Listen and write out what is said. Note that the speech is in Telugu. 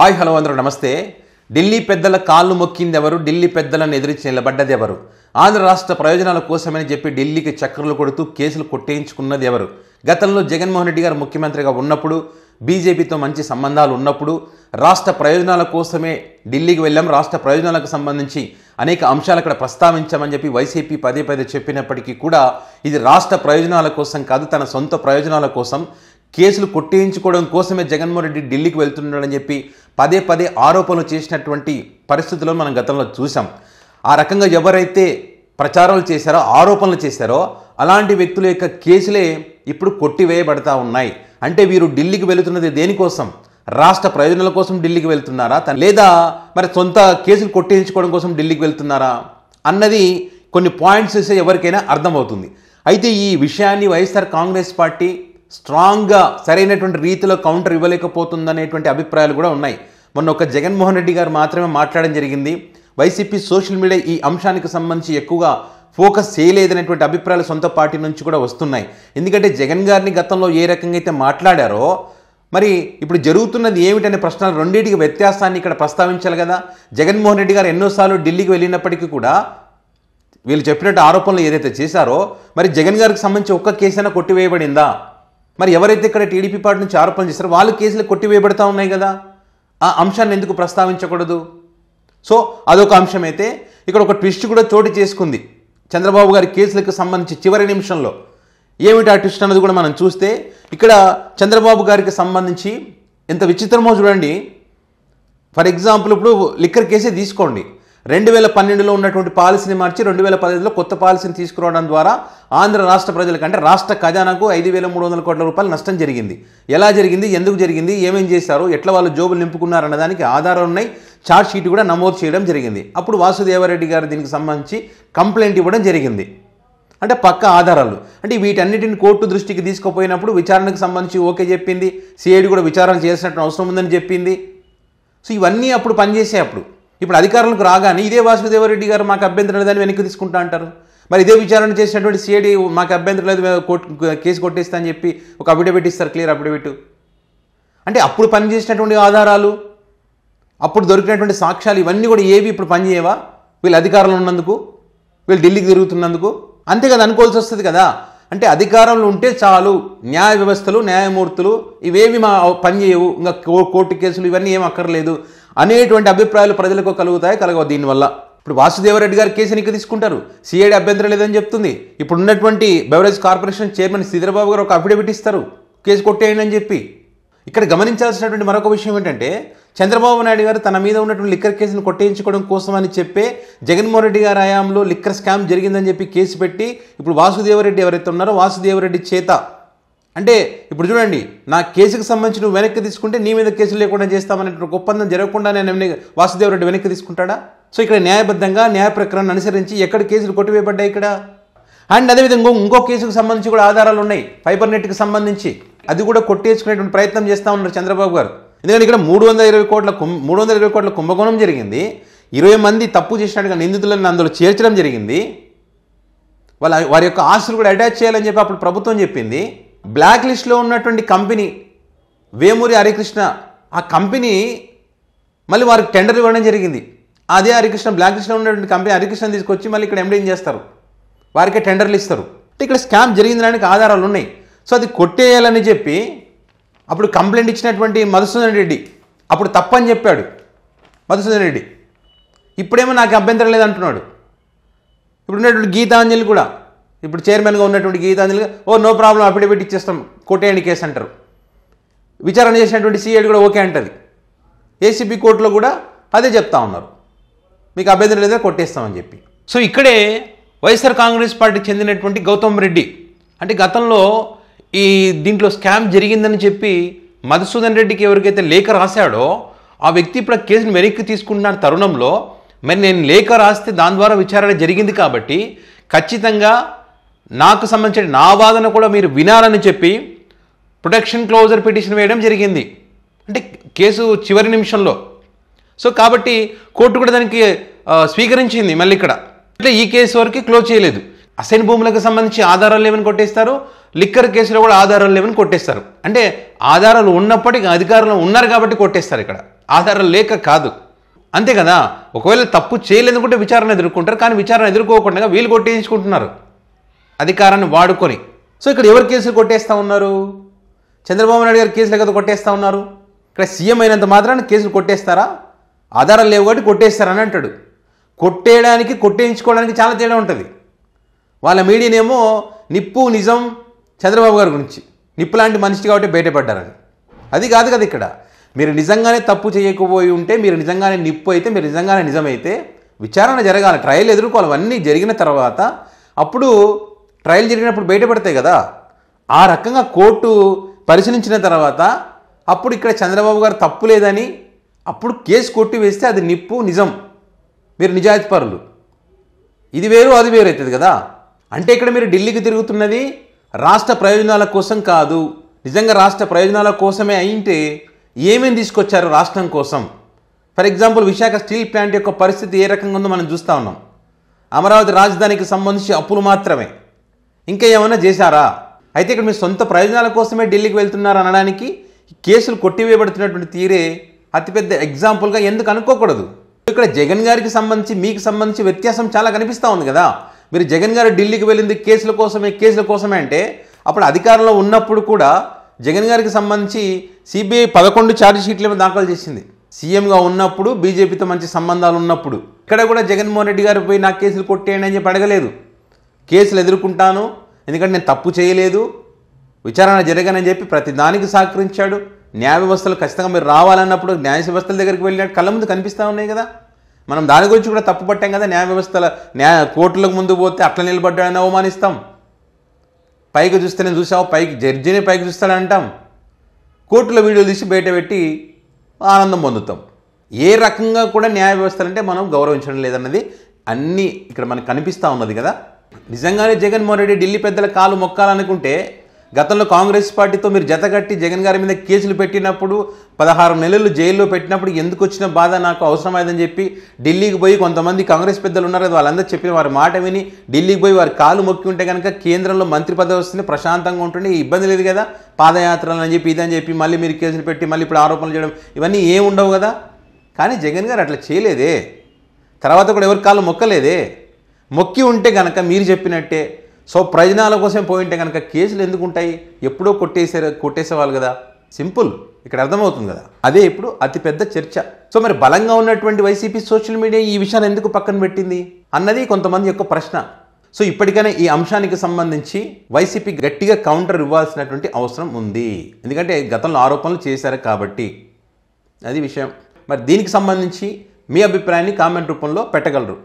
హాయ్ హలో అందరూ నమస్తే. ఢిల్లీ పెద్దల కాళ్ళు మొక్కింది ఎవరు? ఢిల్లీ పెద్దలను ఎదిరించి నిలబడ్డది ఎవరు? ఆంధ్ర రాష్ట్ర ప్రయోజనాల కోసమని చెప్పి ఢిల్లీకి చక్కర్లు కొడుతూ కేసులు కొట్టేయించుకున్నది ఎవరు? గతంలో జగన్మోహన్ రెడ్డి గారు ముఖ్యమంత్రిగా ఉన్నప్పుడు, బీజేపీతో మంచి సంబంధాలు ఉన్నప్పుడు రాష్ట్ర ప్రయోజనాల కోసమే ఢిల్లీకి వెళ్ళాం, రాష్ట్ర ప్రయోజనాలకు సంబంధించి అనేక అంశాలు అక్కడ ప్రస్తావించామని చెప్పి వైసీపీ పదే పదే చెప్పినప్పటికీ కూడా ఇది రాష్ట్ర ప్రయోజనాల కోసం కాదు, తన సొంత ప్రయోజనాల కోసం కేసులు కొట్టేయించుకోవడం కోసమే జగన్మోహన్ రెడ్డి ఢిల్లీకి వెళ్తున్నాడని చెప్పి పదే పదే ఆరోపణలు చేసినటువంటి పరిస్థితుల్లో మనం గతంలో చూసాం. ఆ రకంగా ఎవరైతే ప్రచారాలు చేశారో, ఆరోపణలు చేశారో అలాంటి వ్యక్తుల యొక్క కేసులే ఇప్పుడు కొట్టివేయబడతా ఉన్నాయి. అంటే వీరు ఢిల్లీకి వెళుతున్నది దేనికోసం? రాష్ట్ర ప్రయోజనాల కోసం ఢిల్లీకి వెళ్తున్నారా, లేదా మరి సొంత కేసులు కొట్టేయించుకోవడం కోసం ఢిల్లీకి వెళ్తున్నారా అన్నది కొన్ని పాయింట్స్ చూస్తే ఎవరికైనా అర్థమవుతుంది. అయితే ఈ విషయాన్ని వైఎస్ఆర్ కాంగ్రెస్ పార్టీ స్ట్రాంగ్గా సరైనటువంటి రీతిలో కౌంటర్ ఇవ్వలేకపోతుందనేటువంటి అభిప్రాయాలు కూడా ఉన్నాయి. మొన్న ఒక జగన్మోహన్ రెడ్డి గారు మాత్రమే మాట్లాడడం జరిగింది. వైసీపీ సోషల్ మీడియా ఈ అంశానికి సంబంధించి ఎక్కువగా ఫోకస్ చేయలేదనేటువంటి అభిప్రాయాలు సొంత పార్టీ నుంచి కూడా వస్తున్నాయి. ఎందుకంటే జగన్ గారిని గతంలో ఏ రకంగా అయితే మాట్లాడారో మరి ఇప్పుడు జరుగుతున్నది ఏమిటనే ప్రశ్నలు రెండింటికి వ్యత్యాసాన్ని ఇక్కడ ప్రస్తావించాలి కదా. జగన్మోహన్ రెడ్డి గారు ఎన్నోసార్లు ఢిల్లీకి వెళ్ళినప్పటికీ కూడా వీళ్ళు చెప్పినట్టు ఆరోపణలు ఏదైతే చేశారో మరి జగన్ గారికి సంబంధించి ఒక్క కేసైనా కొట్టివేయబడిందా? మరి ఎవరైతే ఇక్కడ టీడీపీ పార్టీ నుంచి ఆరోపణలు చేస్తారో వాళ్ళు కేసులు కొట్టివేయబడతా ఉన్నాయి కదా, ఆ అంశాన్ని ఎందుకు ప్రస్తావించకూడదు? సో అదొక అంశం. అయితే ఇక్కడ ఒక ట్విస్ట్ కూడా చోటు చేసుకుంది చంద్రబాబు గారి కేసులకు సంబంధించి చివరి నిమిషంలో. ఏమిటి ఆ ట్విస్ట్ అన్నది కూడా మనం చూస్తే ఇక్కడ చంద్రబాబు గారికి సంబంధించి ఎంత విచిత్రమో చూడండి. ఫర్ ఎగ్జాంపుల్ ఇప్పుడు లిక్కర్ కేసే తీసుకోండి. 2012లో ఉన్నటువంటి పాలసీని మార్చి 2015లో కొత్త పాలసీని తీసుకురావడం ద్వారా ఆంధ్ర రాష్ట్ర ప్రజలకు అంటే రాష్ట్ర ఖజానాకు 5,300 కోట్ల రూపాయలు నష్టం జరిగింది. ఎలా జరిగింది, ఎందుకు జరిగింది, ఏమేం చేశారు, ఎట్లా వాళ్ళు జోబులు నింపుకున్నారన్న దానికి ఆధారాలు ఉన్నాయి. ఛార్జ్ షీట్ కూడా నమోదు చేయడం జరిగింది. అప్పుడు వాసుదేవరెడ్డి గారు దీనికి సంబంధించి కంప్లైంట్ ఇవ్వడం జరిగింది. అంటే పక్క ఆధారాలు. అంటే వీటన్నిటిని కోర్టు దృష్టికి తీసుకుపోయినప్పుడు విచారణకు సంబంధించి ఓకే చెప్పింది, సిఐడి కూడా విచారణ చేసినట్టు అవసరం ఉందని చెప్పింది. సో ఇవన్నీ అప్పుడు పనిచేసాయి. ఇప్పుడు అధికారులకు రాగానే ఇదే వాసుదేవరెడ్డి గారు మాకు అభ్యంతరం లేదని వెనక్కి తీసుకుంటా అంటారు. మరి ఇదే విచారణ చేసినటువంటి సిఐడి మాకు అభ్యంతరం లేదు, కేసు కొట్టేస్తా అని చెప్పి ఒక అఫిడవిట్ ఇస్తారు, క్లియర్ అఫిడవిట్. అంటే అప్పుడు పనిచేసినటువంటి ఆధారాలు, అప్పుడు దొరికినటువంటి సాక్ష్యాలు ఇవన్నీ కూడా ఏవి ఇప్పుడు పనిచేయవా? వీళ్ళు అధికారంలో ఉన్నందుకు, వీళ్ళు ఢిల్లీకి తిరుగుతున్నందుకు అంతే కదా అనుకోవాల్సి వస్తుంది కదా. అంటే అధికారంలో ఉంటే చాలు, న్యాయ వ్యవస్థలు, న్యాయమూర్తులు ఇవేమి మా పనిచేయవు, ఇంకా కోర్టు కేసులు ఇవన్నీ ఏం అక్కర్లేదు అనేటువంటి అభిప్రాయాలు ప్రజలకు కలగవు దీనివల్ల. ఇప్పుడు వాసుదేవరెడ్డి గారి కేసు ఎన్నిక తీసుకుంటారు, సిఐడి అభ్యంతరం లేదని చెప్తుంది. ఇప్పుడు ఉన్నటువంటి బెవరేజ్ కార్పొరేషన్ చైర్మన్ శ్రీధరబాబు గారు ఒక అఫిడవిట్ ఇస్తారు, కేసు కొట్టేయండి అని చెప్పి. ఇక్కడ గమనించాల్సినటువంటి మరొక విషయం ఏంటంటే చంద్రబాబు నాయుడు గారు తన మీద ఉన్నటువంటి లిక్కర్ కేసును కొట్టేయించుకోవడం కోసం అని చెప్పే జగన్మోహన్ రెడ్డి గారి హయాంలో లిక్కర్ స్కామ్ జరిగిందని చెప్పి కేసు పెట్టి ఇప్పుడు వాసుదేవరెడ్డి ఎవరైతే ఉన్నారో వాసుదేవరెడ్డి చేత అంటే ఇప్పుడు చూడండి, నా కేసుకు సంబంధించి నువ్వు వెనక్కి తీసుకుంటే నీ మీద కేసులు లేకుండా చేస్తామనే ఒప్పందం జరగకుండా నేను వాసుదేవరెడ్డి వెనక్కి తీసుకుంటాడా? సో ఇక్కడ న్యాయబద్ధంగా న్యాయ ప్రక్రియను అనుసరించి ఎక్కడ కేసులు కొట్టివేయబడ్డాయి ఇక్కడ. అండ్ అదేవిధంగా ఇంకో కేసుకు సంబంధించి కూడా ఆధారాలు ఉన్నాయి, ఫైబర్ నెట్కి సంబంధించి. అది కూడా కొట్టేసుకునేటువంటి ప్రయత్నం చేస్తూ ఉన్నారు చంద్రబాబు గారు. ఎందుకంటే ఇక్కడ 320 కోట్ల కుంభకోణం జరిగింది. 20 మంది తప్పు చేసినట్టుగా నిందితులను అందులో చేర్చడం జరిగింది. వారి యొక్క ఆస్తులు కూడా అటాచ్ చేయాలని చెప్పి అప్పుడు ప్రభుత్వం చెప్పింది. బ్లాక్ లిస్ట్లో ఉన్నటువంటి కంపెనీ వేమూరి హరికృష్ణ, ఆ కంపెనీ మళ్ళీ వారికి టెండర్ ఇవ్వడం జరిగింది. అదే హరికృష్ణ బ్లాక్ లిస్ట్లో ఉన్నటువంటి కంపెనీ హరికృష్ణ తీసుకొచ్చి మళ్ళీ ఇక్కడ ఎండేం చేస్తారు, వారికే టెండర్లు ఇస్తారు. అంటే ఇక్కడ స్కామ్ జరిగిందడానికి ఆధారాలు ఉన్నాయి. సో అది కొట్టేయాలని చెప్పి అప్పుడు కంప్లైంట్ ఇచ్చినటువంటి మధుసూదన్ రెడ్డి అప్పుడు తప్పని చెప్పాడు మధుసూదన్ రెడ్డి. ఇప్పుడేమో నాకు అభ్యంతరం లేదంటున్నాడు. ఇప్పుడు ఉన్నటువంటి గీతాంజలి కూడా, ఇప్పుడు చైర్మన్గా ఉన్నటువంటి గీతాంజలి నో ప్రాబ్లం అఫిడవిట్ ఇచ్చేస్తాం, కొట్టేయండి కేసు అంటారు. విచారణ చేసినటువంటి సిఐడి కూడా ఓకే అంటది. ఏసీబీ కోర్టులో కూడా అదే చెప్తా ఉన్నారు, మీకు అభ్యంతరం లేదా కొట్టేస్తామని చెప్పి. సో ఇక్కడే వైఎస్ఆర్ కాంగ్రెస్ పార్టీకి చెందినటువంటి గౌతమ్ రెడ్డి అంటే గతంలో ఈ దీంట్లో స్కామ్ జరిగిందని చెప్పి మధుసూదన్ రెడ్డికి ఎవరికైతే లేఖ రాశాడో ఆ వ్యక్తి ఇప్పుడు ఆ కేసును వెనక్కి తీసుకుంటున్న తరుణంలో మరి నేను లేఖ రాస్తే దాని ద్వారా విచారణ జరిగింది కాబట్టి ఖచ్చితంగా నాకు సంబంధించిన నా వాదన కూడా మీరు వినాలని చెప్పి ప్రొటెక్షన్ క్లోజర్ పిటిషన్ వేయడం జరిగింది. అంటే కేసు చివరి నిమిషంలో. సో కాబట్టి కోర్టు కూడా దానికి స్వీకరించింది. మళ్ళీ ఇక్కడ అంటే ఈ కేసు వరకు క్లోజ్ చేయలేదు. అసైన్ భూములకు సంబంధించి ఆధారాలు లేవని కొట్టేస్తారు, లిక్కర్ కేసులో కూడా ఆధారాలు లేవని కొట్టేస్తారు. అంటే ఆధారాలు ఉన్నప్పటికీ అధికారులు ఉన్నారు కాబట్టి కొట్టేస్తారు ఇక్కడ. ఆధారాలు లేక కాదు, అంతే కదా. ఒకవేళ తప్పు చేయలేదనుకుంటే విచారణ ఎదుర్కొంటారు, కానీ విచారణ ఎదుర్కోకుండా వీళ్ళు కొట్టేయించుకుంటున్నారు అధికారాన్ని వాడుకొని. సో ఇక్కడ ఎవరు కేసులు కొట్టేస్తూ ఉన్నారు? చంద్రబాబు నాయుడు గారు కేసులు కదా కొట్టేస్తూ ఉన్నారు. ఇక్కడ సీఎం అయినంత మాత్రాన్ని కేసులు కొట్టేస్తారా? ఆధారాలు లేవు కాబట్టి కొట్టేస్తారని అంటాడు. కొట్టేయడానికి కొట్టేయించుకోవడానికి చాలా తేడా ఉంటుంది. వాళ్ళ మీడియానేమో నిప్పు నిజం చంద్రబాబు గారి గురించి, నిప్పు లాంటి మనిషి కాబట్టి బయటపడ్డారని. అది కాదు కదా. ఇక్కడ మీరు నిజంగానే తప్పు చేయకపోయి ఉంటే, మీరు నిజంగానే నిప్పు అయితే, మీరు నిజంగానే నిజమైతే విచారణ జరగాలి, ట్రయల్ ఎదుర్కోవాలి. అవన్నీ జరిగిన తర్వాత అప్పుడు ట్రయల్ జరిగినప్పుడు బయటపడతాయి కదా. ఆ రకంగా కోర్టు పరిశీలించిన తర్వాత అప్పుడు ఇక్కడ చంద్రబాబు గారు తప్పు లేదని అప్పుడు కేసు కొట్టి వేస్తే అది నిప్పు నిజం, మీరు నిజాయితీపరులు. ఇది వేరు అది వేరు అవుతుంది కదా. అంటే ఇక్కడ మీరు ఢిల్లీకి తిరుగుతున్నది రాష్ట్ర ప్రయోజనాల కోసం కాదు. నిజంగా రాష్ట్ర ప్రయోజనాల కోసమే అయింటే ఏమేమి తీసుకొచ్చారు రాష్ట్రం కోసం? For example Visakha steel plant యొక్క పరిస్థితి ఏ రకంగా ఉందో మనం చూస్తూ ఉన్నాం. అమరావతి రాజధానికి సంబంధించి అప్పులు మాత్రమే, ఇంకా ఏమైనా చేశారా? అయితే ఇక్కడ మీ సొంత ప్రయోజనాల కోసమే ఢిల్లీకి వెళ్తున్నారు అనడానికి కేసులు కొట్టివేయబడుతున్నటువంటి తీరే అతిపెద్ద ఎగ్జాంపుల్గా ఎందుకు అనుకోకూడదు? ఇక్కడ జగన్ గారికి సంబంధించి మీకు సంబంధించి వ్యత్యాసం చాలా కనిపిస్తూ ఉంది కదా. మీరు జగన్ గారు ఢిల్లీకి వెళ్ళింది కేసుల కోసమే అంటే అప్పుడు అధికారంలో ఉన్నప్పుడు కూడా జగన్ గారికి సంబంధించి సిబిఐ 11 ఛార్జ్ షీట్లేమో దాఖలు చేసింది. సీఎంగా ఉన్నప్పుడు, బీజేపీతో మంచి సంబంధాలు ఉన్నప్పుడు ఇక్కడ కూడా జగన్మోహన్ రెడ్డి గారు పోయి నాకు కేసులు కొట్టేయండి అని చెప్పి అడగలేదు. కేసులు ఎదుర్కొంటాను, ఎందుకంటే నేను తప్పు చేయలేదు, విచారణ జరగనని చెప్పి ప్రతి దానికి సహకరించాడు. న్యాయ వ్యవస్థలు ఖచ్చితంగా మీరు రావాలన్నప్పుడు న్యాయ వ్యవస్థల దగ్గరికి వెళ్ళినట్టు కళ్ళ ముందు కనిపిస్తూ ఉన్నాయి కదా. మనం దాని గురించి కూడా తప్పు పట్టాం కదా. కోర్టులకు ముందు పోతే అట్లా నిలబడ్డాడని అవమానిస్తాం. పైకి చూస్తే నేను చూసావు, పైకి జడ్జినే పైకి చూస్తాడంటాం. కోర్టులో వీడియోలు తీసి బయట పెట్టి ఆనందం పొందుతాం. ఏ రకంగా కూడా న్యాయ వ్యవస్థలు అంటే మనం గౌరవించడం లేదన్నది అన్నీ ఇక్కడ మనకు కనిపిస్తూ ఉన్నది కదా. నిజంగానే జగన్మోహన్ రెడ్డి ఢిల్లీ పెద్దల కాలు మొక్కాలనుకుంటే గతంలో కాంగ్రెస్ పార్టీతో మీరు జతగట్టి జగన్ గారి మీద కేసులు పెట్టినప్పుడు 16 నెలలు జైల్లో పెట్టినప్పుడు ఎందుకు వచ్చిన బాధ నాకు అవసరమైందని చెప్పి ఢిల్లీకి పోయి కొంతమంది కాంగ్రెస్ పెద్దలు ఉన్నారు కదా, వాళ్ళందరూ చెప్పిన వారి మాట విని ఢిల్లీకి పోయి వారి కాలు మొక్కి ఉంటే కనుక కేంద్రంలో మంత్రి పదవి వస్తుంది, ప్రశాంతంగా ఉంటుండే, ఇబ్బంది లేదు కదా. పాదయాత్రలు అని చెప్పి ఇదని చెప్పి మళ్ళీ మీరు కేసులు పెట్టి మళ్ళీ ఇప్పుడు ఆరోపణలు చేయడం ఇవన్నీ ఏం ఉండవు కదా. కానీ జగన్ గారు అట్లా చేయలేదే. తర్వాత కూడా ఎవరి కాలు మొక్కలేదే. మొక్కి ఉంటే కనుక మీరు చెప్పినట్టే సో ప్రయోజనాల కోసం పోయింటే కనుక కేసులు ఎందుకు ఉంటాయి? ఎప్పుడో కొట్టేసేవాళ్ళు కదా. సింపుల్, ఇక్కడ అర్థమవుతుంది కదా. అదే ఇప్పుడు అతిపెద్ద చర్చ. సో మరి బలంగా ఉన్నటువంటి వైసీపీ సోషల్ మీడియా ఈ విషయాన్ని ఎందుకు పక్కన పెట్టింది అన్నది కొంతమంది యొక్క ప్రశ్న. సో ఇప్పటికైనా ఈ అంశానికి సంబంధించి వైసీపీ గట్టిగా కౌంటర్ ఇవ్వాల్సినటువంటి అవసరం ఉంది. ఎందుకంటే గతంలో ఆరోపణలు చేశారు కాబట్టి అది విషయం. మరి దీనికి సంబంధించి మీ అభిప్రాయాన్ని కామెంట్ రూపంలో పెట్టగలరు.